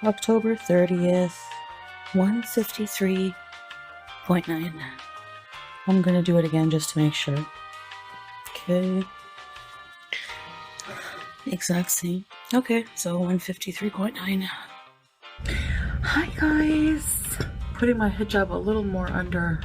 October 30th, 153.9. I'm gonna do it again just to make sure. Okay. Exact same. Okay, so 153.9. Hi guys! Putting my hijab a little more under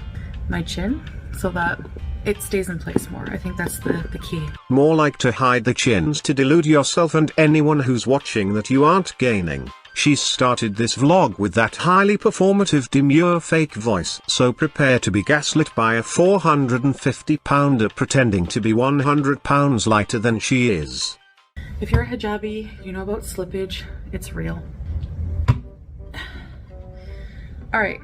my chin so that it stays in place more. I think that's the key. More like to hide the chins to delude yourself and anyone who's watching that you aren't gaining. She's started this vlog with that highly performative demure fake voice, so prepare to be gaslit by a 450-pounder pretending to be 100 pounds lighter than she is. If you're a hijabi, you know about slippage. It's real. Alright,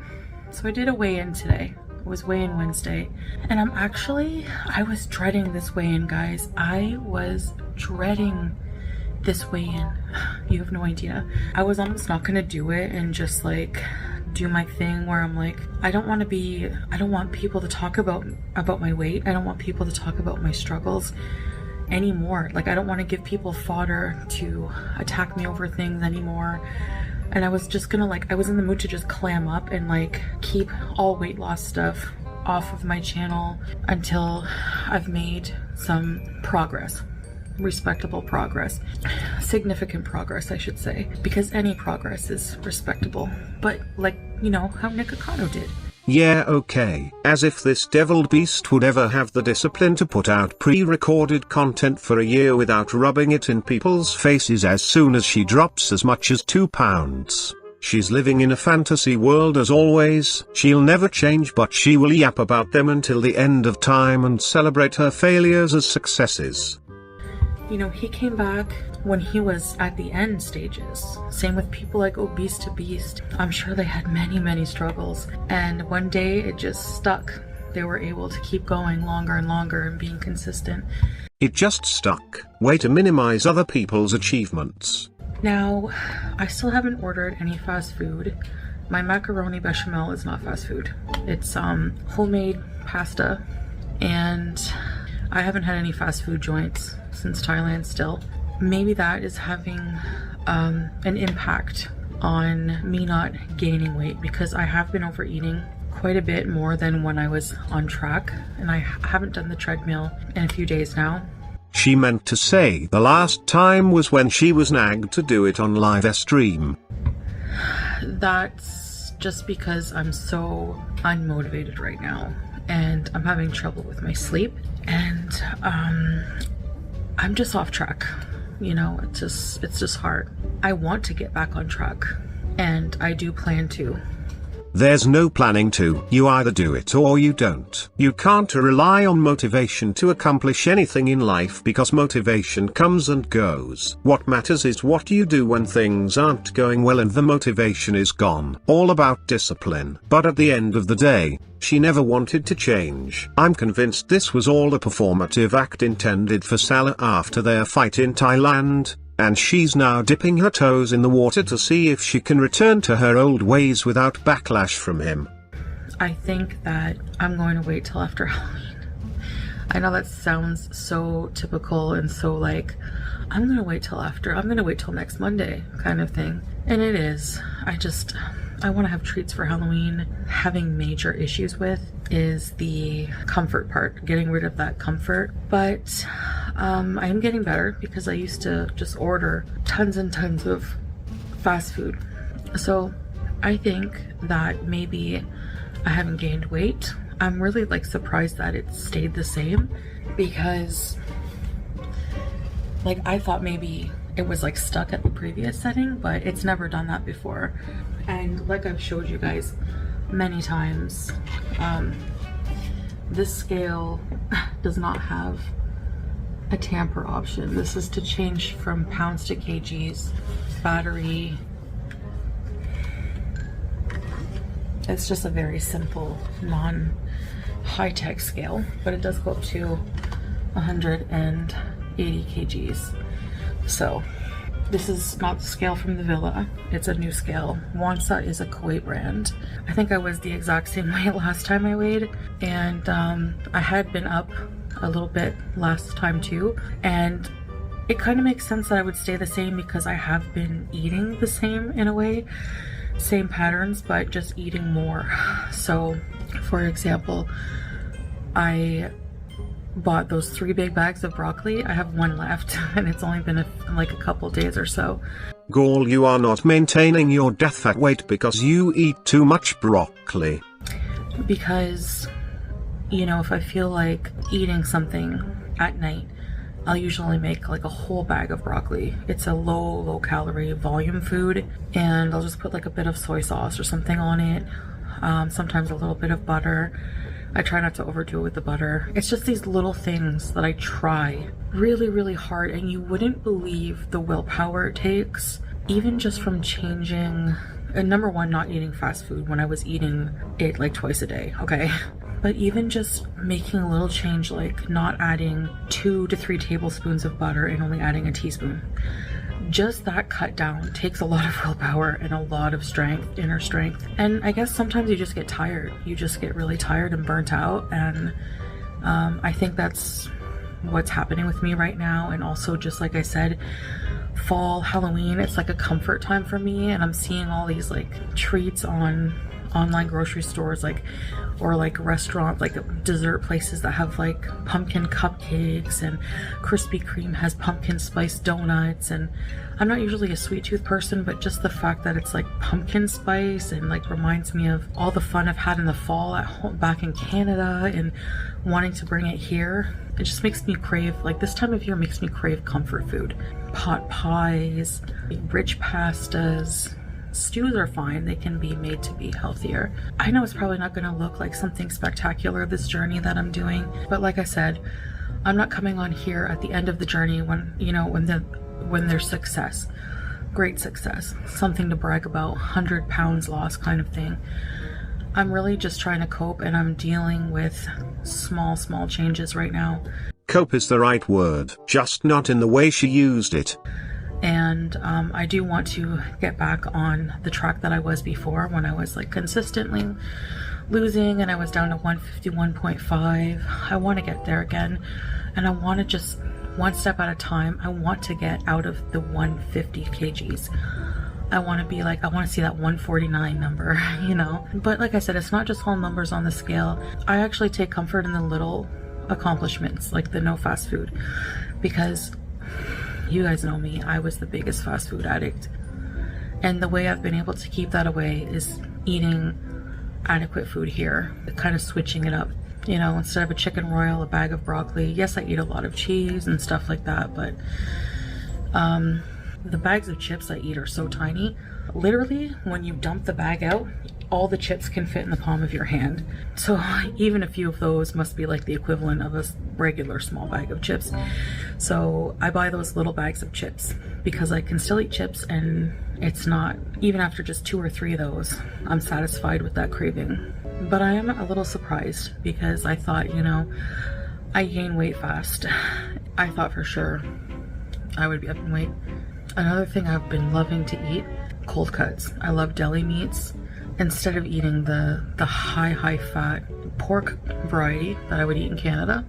so I did a weigh-in today. It was weigh-in Wednesday. And I was dreading this weigh-in, guys. I was dreading this weigh-in. You have no idea. I was almost not gonna do it and just like do my thing where I'm like, I don't want people to talk about my weight. I don't want people to talk about my struggles anymore. Like, I don't want to give people fodder to attack me over things anymore. And I was just gonna I was in the mood to just clam up and like keep all weight loss stuff off of my channel until I've made some progress. Respectable progress. Significant progress, I should say. Because any progress is respectable. But like, you know, how Nikocado did. Yeah, okay. As if this deviled beast would ever have the discipline to put out pre-recorded content for a year without rubbing it in people's faces as soon as she drops as much as 2 pounds. She's living in a fantasy world as always. She'll never change, but she will yap about them until the end of time and celebrate her failures as successes. You know, he came back when he was at the end stages. Same with people like Obese to Beast. I'm sure they had many struggles. And one day it just stuck. They were able to keep going longer and longer and being consistent. It just stuck. Way to minimize other people's achievements. Now, I still haven't ordered any fast food. My macaroni bechamel is not fast food. It's homemade pasta, and I haven't had any fast food joints since Thailand still. Maybe that is having an impact on me not gaining weight, because I have been overeating quite a bit more than when I was on track, and I haven't done the treadmill in a few days now. She meant to say the last time was when she was nagged to do it on live stream. That's just because I'm so unmotivated right now, and I'm having trouble with my sleep, and I'm just off track. You know, it's just hard. I want to get back on track, and I do plan to. There's no planning to. You either do it or you don't. You can't rely on motivation to accomplish anything in life, because motivation comes and goes. What matters is what you do when things aren't going well and the motivation is gone. All about discipline. But at the end of the day, she never wanted to change. I'm convinced this was all a performative act intended for Salah after their fight in Thailand. And she's now dipping her toes in the water to see if she can return to her old ways without backlash from him. I think that I'm going to wait till after Halloween. I know that sounds so typical and so like, I'm going to wait till after, I'm going to wait till next Monday kind of thing. And it is. I want to have treats for Halloween. Having major issues with is the comfort part, getting rid of that comfort. But I am getting better, because I used to just order tons and tons of fast food. So I think that maybe I haven't gained weight. I'm really like surprised that it stayed the same, because like I thought maybe it was like stuck at the previous setting, but it's never done that before. And like I've showed you guys many times, this scale does not have a tamper option. This is to change from pounds to kgs, battery. It's just a very simple, non-high-tech scale, but it does go up to 180 kgs. So this is not the scale from the villa. It's a new scale. Wansa is a Kuwait brand. I think I was the exact same weight last time I weighed, and I had been up a little bit last time too, and it kind of makes sense that I would stay the same because I have been eating the same in a way, same patterns, but just eating more. So for example, I bought those 3 big bags of broccoli. I have 1 left and it's only been like a couple days or so. Girl, you are not maintaining your death at weight because you eat too much broccoli. Because, you know, if I feel like eating something at night, I'll usually make like a whole bag of broccoli. It's a low calorie volume food, and I'll just put like a bit of soy sauce or something on it. Sometimes a little bit of butter. I try not to overdo it with the butter. It's just these little things that I try really hard, and you wouldn't believe the willpower it takes, even just from changing, and number one, not eating fast food when I was eating it like twice a day, okay? But even just making a little change, like not adding 2 to 3 tablespoons of butter and only adding a teaspoon. Just that cut down takes a lot of willpower and a lot of strength, inner strength. And I guess sometimes you just get tired. You just get really tired and burnt out. And I think that's what's happening with me right now. And also, just like I said, fall, Halloween, it's like a comfort time for me. And I'm seeing all these like treats on online grocery stores, like, or like restaurants, like dessert places that have like pumpkin cupcakes, and Krispy Kreme has pumpkin spice donuts. And I'm not usually a sweet tooth person, but just the fact that it's like pumpkin spice and like reminds me of all the fun I've had in the fall at home back in Canada, and wanting to bring it here, it just makes me crave, like this time of year makes me crave comfort food. Pot pies, rich pastas. Stews are fine, they can be made to be healthier. I know it's probably not going to look like something spectacular, this journey that I'm doing, but like I said, I'm not coming on here at the end of the journey when, you know, when there's success, great success, something to brag about, 100 pounds lost kind of thing. I'm really just trying to cope, and I'm dealing with small changes right now. Cope is the right word, just not in the way she used it. And I do want to get back on the track that I was before, when I was like consistently losing and I was down to 151.5. I want to get there again, and I want to just one step at a time. I want to get out of the 150 kgs. I want to be like, I want to see that 149 number, you know. But like I said, it's not just all numbers on the scale. I actually take comfort in the little accomplishments, like the no fast food, because you guys know me, I was the biggest fast food addict. And the way I've been able to keep that away is eating adequate food here, kind of switching it up. You know, instead of a chicken royal, a bag of broccoli. Yes, I eat a lot of cheese and stuff like that, but the bags of chips I eat are so tiny. Literally, when you dump the bag out, all the chips can fit in the palm of your hand. So even a few of those must be like the equivalent of a regular small bag of chips. So I buy those little bags of chips because I can still eat chips, and it's not, even after just 2 or 3 of those, I'm satisfied with that craving. But I am a little surprised because I thought, you know, I gain weight fast. I thought for sure I would be up in weight. Another thing I've been loving to eat, cold cuts. I love deli meats. Instead of eating the high fat pork variety that I would eat in Canada,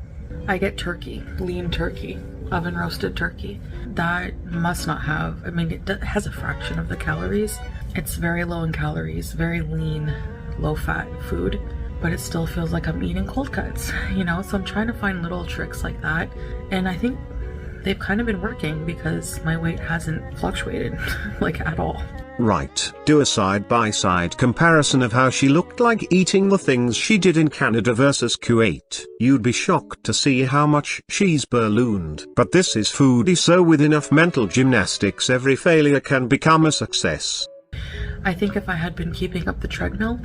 I get turkey, lean turkey, oven roasted turkey. That must not have, I mean, it has a fraction of the calories. It's very low in calories, very lean, low fat food, but it still feels like I'm eating cold cuts, you know? So I'm trying to find little tricks like that. And I think they've kind of been working because my weight hasn't fluctuated like at all. Right, do a side-by-side comparison of how she looked like eating the things she did in Canada versus Kuwait. You'd be shocked to see how much she's ballooned. But this is Foodie, so with enough mental gymnastics every failure can become a success. I think if I had been keeping up the treadmill,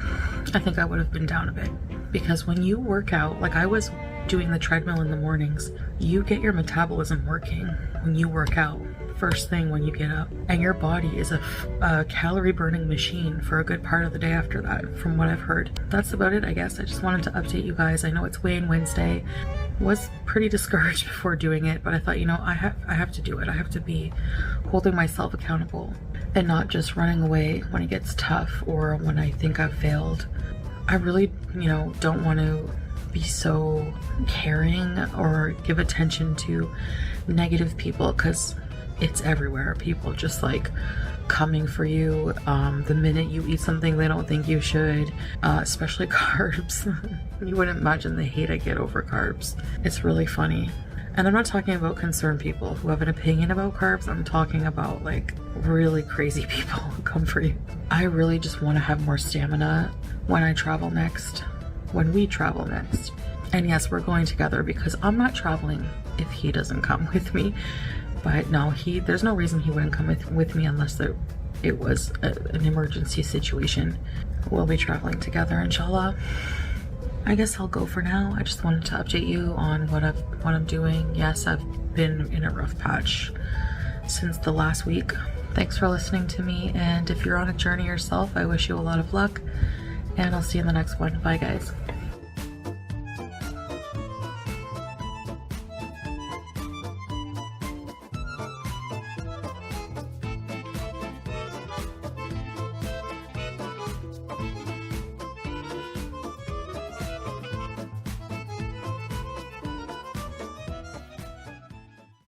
I think I would have been down a bit. Because when you work out, like I was doing the treadmill in the mornings, you get your metabolism working when you work out. First thing when you get up, and your body is a calorie burning machine for a good part of the day after that, from what I've heard. That's about it, I guess. I just wanted to update you guys. I know it's Weigh-In Wednesday. Was pretty discouraged before doing it, but I thought, you know, I have to do it. I have to be holding myself accountable and not just running away when it gets tough or when I think I've failed. I really, you know, don't want to be so caring or give attention to negative people, because it's everywhere. People just like coming for you the minute you eat something they don't think you should, especially carbs. You wouldn't imagine the hate I get over carbs. It's really funny. And I'm not talking about concerned people who have an opinion about carbs. I'm talking about like really crazy people who come for you. I really just want to have more stamina when I travel next, when we travel next. And yes, we're going together because I'm not traveling if he doesn't come with me. But no, there's no reason he wouldn't come with me unless it was an emergency situation. We'll be traveling together, inshallah. I guess I'll go for now. I just wanted to update you on what I'm doing. Yes, I've been in a rough patch since the last week. Thanks for listening to me, and if you're on a journey yourself, I wish you a lot of luck, and I'll see you in the next one. Bye, guys.